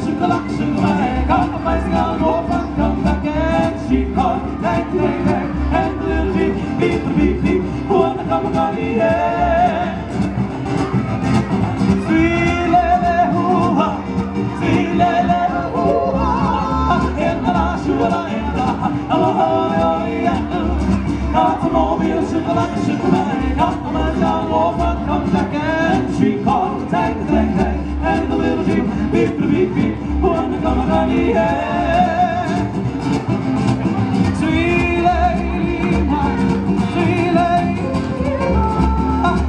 sugar, sugar, compromising on over, come back and she called, thank, and the little beep, beep, wanna come on the air. Sweet lady, hoo-ha, sweet lady, hoo-ha, in the last sugar, in the automobile, sugar, compromising on over, come back and she called, thank, and the little beep, wanna come on the air. Sweet lady, my sweet lady,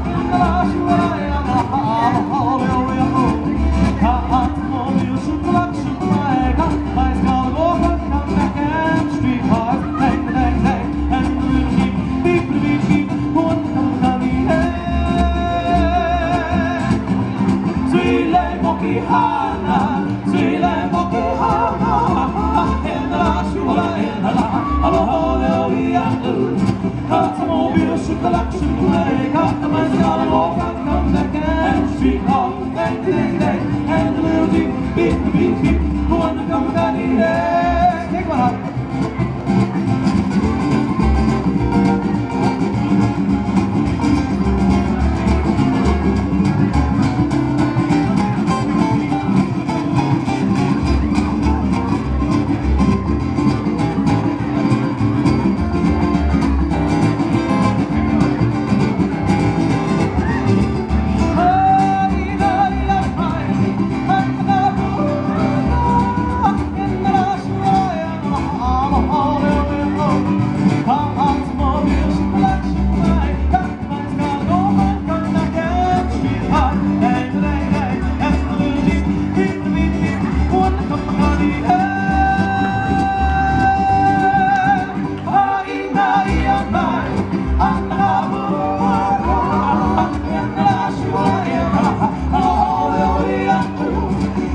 in the last way of the hall, automobile, sugar, compromising on over, come back and street cars, and the little beep, wanna come on the air. Sweet lady, monkey, sweet lady, monkey, in the last way, in the automobile, sugar, compromising on over, come back and street cars, and the little beep, wanna come on the air. Take one up.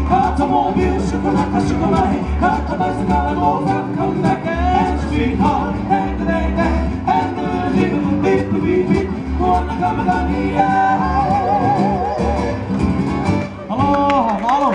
Automobile, sugar, compromising on over, come back and street hard, and the beep, wanna come on the air. Hello.